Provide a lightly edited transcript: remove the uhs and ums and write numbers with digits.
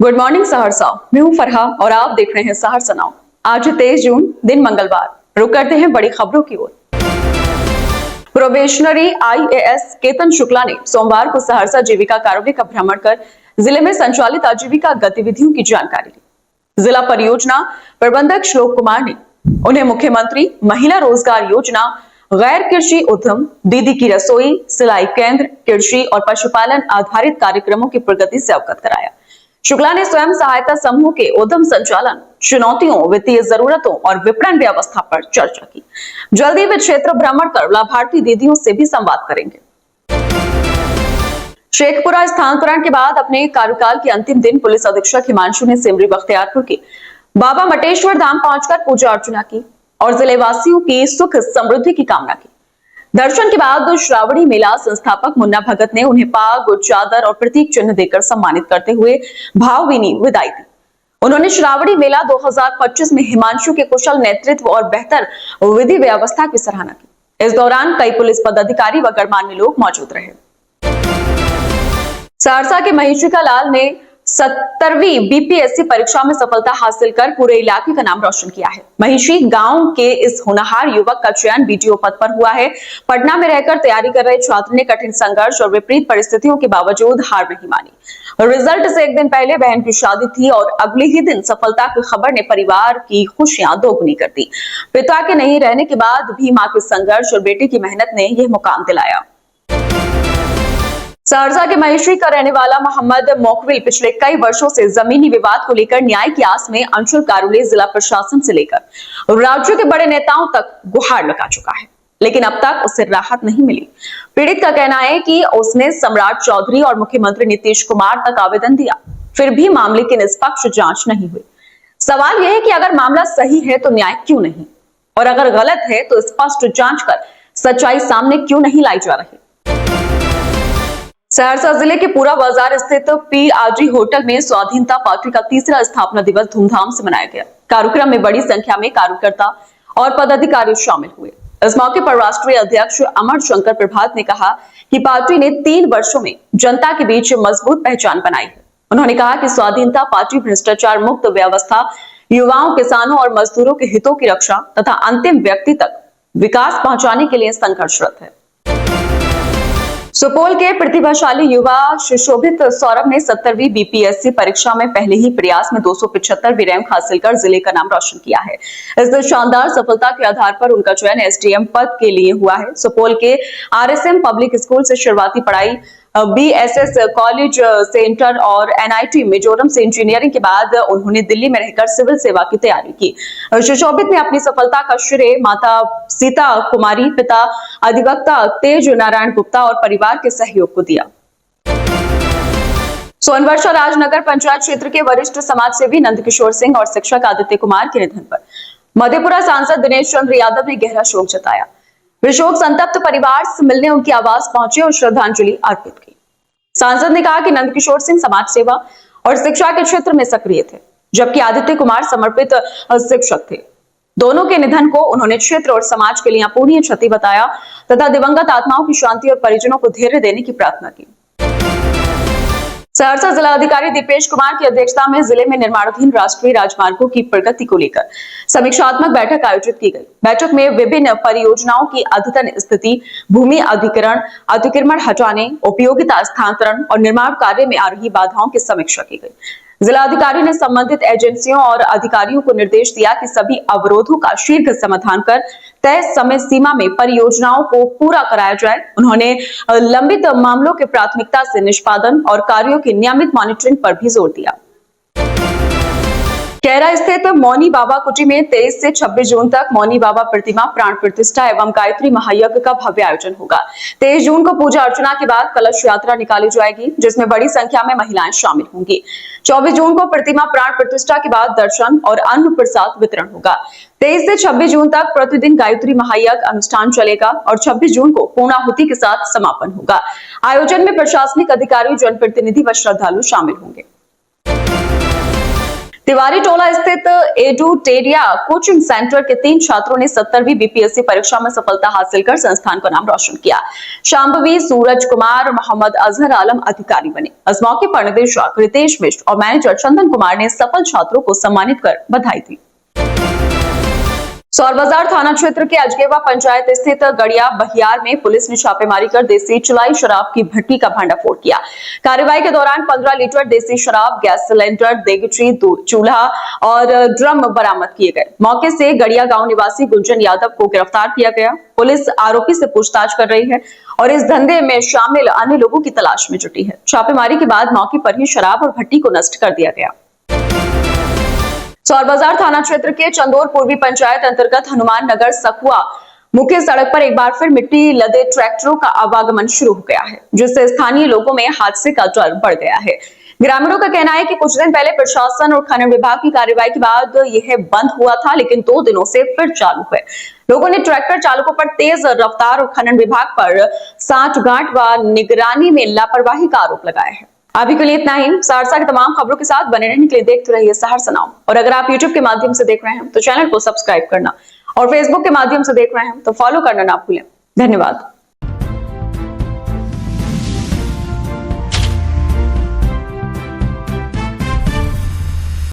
Good morning Saharsa. मैं हूं फरहा और आप देख रहे हैं सहरसा नाउ। आज 23 जून दिन मंगलवार। रुक करते हैं बड़ी खबरों की ओर। प्रोबेशनरी IAS केतन शुक्ला ने सोमवार को सहरसा जीविका कार्यालय का भ्रमण कर जिले में संचालित आजीविका गतिविधियों की जानकारी ली। जिला परियोजना प्रबंधक श्लोक कुमार ने उन्हें मुख्यमंत्री महिला रोजगार योजना, गैर कृषि उद्यम, दीदी की रसोई, सिलाई केंद्र, कृषि और पशुपालन आधारित कार्यक्रमों की प्रगति से अवगत कराया। शुक्ला ने स्वयं सहायता समूह के उद्यम संचालन, चुनौतियों, वित्तीय जरूरतों और विपणन व्यवस्था पर चर्चा की। जल्दी वे क्षेत्र भ्रमण कर लाभार्थी दीदियों से भी संवाद करेंगे। शेखपुरा स्थानांतरण के बाद अपने कार्यकाल के अंतिम दिन पुलिस अधीक्षक हिमांशु ने सिमरी बख्तियारपुर के बाबा मटेश्वर धाम पहुंचकर पूजा अर्चना की और जिले वासियों की सुख समृद्धि की कामना की। दर्शन के बाद श्रावणी मेला संस्थापक मुन्ना भगत ने उन्हें पाग, चादर और प्रतीक चिन्ह देकर सम्मानित करते हुए भावभीनी विदाई दी। उन्होंने श्रावणी मेला 2025 में हिमांशु के कुशल नेतृत्व और बेहतर विधि व्यवस्था की सराहना की। इस दौरान कई पुलिस पदाधिकारी व गणमान्य लोग मौजूद रहे। सहरसा के महिषिका लाल ने 70वीं BPSC परीक्षा में सफलता हासिल कर पूरे इलाके का नाम रोशन किया है। महिषी गांव के इस होनहार युवक का चयन BDO पद पर हुआ है। पटना में रहकर तैयारी कर रहे छात्र ने कठिन संघर्ष और विपरीत परिस्थितियों के बावजूद हार नहीं मानी। रिजल्ट से एक दिन पहले बहन की शादी थी और अगले ही दिन सफलता की खबर ने परिवार की खुशियां दोगुनी कर दी। पिता के नहीं रहने के बाद भी मां के संघर्ष और बेटे की मेहनत ने यह मुकाम दिलाया। सहरसा के महिषी का रहने वाला मोहम्मद मोकविल पिछले कई वर्षों से जमीनी विवाद को लेकर न्याय की आस में अंचल कार्यालय, जिला प्रशासन से लेकर राज्य के बड़े नेताओं तक गुहार लगा चुका है, लेकिन अब तक उसे राहत नहीं मिली। पीड़ित का कहना है कि उसने सम्राट चौधरी और मुख्यमंत्री नीतीश कुमार तक आवेदन दिया, फिर भी मामले की निष्पक्ष जांच नहीं हुई। सवाल यह है कि अगर मामला सही है तो न्याय क्यों नहीं, और अगर गलत है तो स्पष्ट जांच कर सच्चाई सामने क्यों नहीं लाई जा रही। सहरसा जिले के पूरा बाजार स्थित PRG होटल में स्वाधीनता पार्टी का तीसरा स्थापना दिवस धूमधाम से मनाया गया। कार्यक्रम में बड़ी संख्या में कार्यकर्ता और पदाधिकारी शामिल हुए। इस मौके पर राष्ट्रीय अध्यक्ष अमर शंकर प्रभात ने कहा कि पार्टी ने 3 वर्षों में जनता के बीच मजबूत पहचान बनाई है। उन्होंने कहा कि स्वाधीनता पार्टी भ्रष्टाचार मुक्त व्यवस्था, युवाओं, किसानों और मजदूरों के हितों की रक्षा तथा अंतिम व्यक्ति तक विकास पहुंचाने के लिए संघर्षरत है। सुपौल के प्रतिभाशाली युवा सुशोभित सौरभ ने 70वीं BPSC परीक्षा में पहले ही प्रयास में 275वीं रैंक हासिल कर जिले का नाम रोशन किया है। इस शानदार सफलता के आधार पर उनका चयन SDM पद के लिए हुआ है। सुपौल के RSM पब्लिक स्कूल से शुरुआती पढ़ाई, BSS कॉलेज से इंटर और NIT मिजोरम से इंजीनियरिंग के बाद उन्होंने दिल्ली में रहकर सिविल सेवा की तैयारी की। सुशोभित ने अपनी सफलता का श्रेय माता सीता कुमारी, पिता अधिवक्ता तेज नारायण गुप्ता और परिवार के सहयोग को दिया। सोनवर्षा राजनगर पंचायत क्षेत्र के वरिष्ठ समाजसेवी नंदकिशोर सिंह और शिक्षक आदित्य कुमार के निधन पर मधेपुरा सांसद दिनेश चंद्र यादव ने गहरा शोक जताया। वे शोक संतप्त परिवार से मिलने उनकी आवास पहुंचे और श्रद्धांजलि अर्पित की। सांसद ने कहा कि नंदकिशोर सिंह समाज सेवा और शिक्षा के क्षेत्र में सक्रिय थे, जबकि आदित्य कुमार समर्पित शिक्षक थे। दोनों के निधन को उन्होंने क्षेत्र और समाज के लिए अपूरणीय क्षति बताया तथा दिवंगत आत्माओं की शांति और परिजनों को धैर्य देने की प्रार्थना की। सहरसा जिला अधिकारी दीपेश कुमार की अध्यक्षता में जिले में निर्माणाधीन राष्ट्रीय राजमार्गों की प्रगति को लेकर समीक्षात्मक बैठक आयोजित की गई। बैठक में विभिन्न परियोजनाओं की अद्यतन स्थिति, भूमि अधिग्रहण, अतिक्रमण हटाने, उपयोगिता स्थानांतरण और निर्माण कार्य में आ रही बाधाओं की समीक्षा की गई। जिलाधिकारी ने संबंधित एजेंसियों और अधिकारियों को निर्देश दिया कि सभी अवरोधों का शीघ्र समाधान कर तय समय सीमा में परियोजनाओं को पूरा कराया जाए। उन्होंने लंबित मामलों के प्राथमिकता से निष्पादन और कार्यों की नियमित मॉनिटरिंग पर भी जोर दिया। कैरा स्थित मौनी बाबा कुटी में 23 से 26 जून तक मौनी बाबा प्रतिमा प्राण प्रतिष्ठा एवं गायत्री महायज्ञ का भव्य आयोजन होगा। 23 जून को पूजा अर्चना के बाद कलश यात्रा निकाली जाएगी, जिसमें बड़ी संख्या में महिलाएं शामिल होंगी। 24 जून को प्रतिमा प्राण प्रतिष्ठा के बाद दर्शन और अन्न प्रसाद वितरण होगा। 23 से 26 जून तक प्रतिदिन गायत्री महायज्ञ अनुष्ठान चलेगा और 26 जून को पूर्णाहुति के साथ समापन होगा। आयोजन में प्रशासनिक अधिकारी, जनप्रतिनिधि व श्रद्धालु शामिल होंगे। तिवारी टोला स्थित एडुटेरिया कोचिंग सेंटर के 3 छात्रों ने 70वीं बीपीएससी परीक्षा में सफलता हासिल कर संस्थान का नाम रोशन किया। शांभवी, सूरज कुमार और मोहम्मद अजहर आलम अधिकारी बने। इस मौके पर निदेशक रितेश मिश्र और मैनेजर चंदन कुमार ने सफल छात्रों को सम्मानित कर बधाई दी। सौर बाजार थाना क्षेत्र के अजगेवा पंचायत स्थित गड़िया बहियार में पुलिस ने छापेमारी कर देसी चुलाई शराब की भट्टी का भंडाफोड़ किया। कार्रवाई के दौरान 15 लीटर देसी शराब, गैस सिलेंडर, देगची, चूल्हा और ड्रम बरामद किए गए। मौके से गड़िया गांव निवासी गुंजन यादव को गिरफ्तार किया गया। पुलिस आरोपी से पूछताछ कर रही है और इस धंधे में शामिल अन्य लोगों की तलाश में जुटी है। छापेमारी के बाद मौके पर ही शराब और भट्टी को नष्ट कर दिया गया। सौर बाजार थाना क्षेत्र के चंदौर पूर्वी पंचायत अंतर्गत हनुमान नगर सखुआ मुख्य सड़क पर एक बार फिर मिट्टी लदे ट्रैक्टरों का आवागमन शुरू हो गया है, जिससे स्थानीय लोगों में हादसे का डर बढ़ गया है। ग्रामीणों का कहना है कि कुछ दिन पहले प्रशासन और खनन विभाग की कार्रवाई के बाद यह बंद हुआ था, लेकिन 2 दिनों से फिर चालू है। लोगों ने ट्रैक्टर चालकों पर तेज रफ्तार और खनन विभाग पर सांठगांठ व निगरानी में लापरवाही का आरोप लगाया है। अभी के लिए इतना ही। सहरसा की तमाम खबरों के साथ बने रहने के लिए देखते रहिए सहरसा नाउ। और अगर आप YouTube के माध्यम से देख रहे हैं तो चैनल को सब्सक्राइब करना और Facebook के माध्यम से देख रहे हैं तो फॉलो करना ना भूलें। धन्यवाद।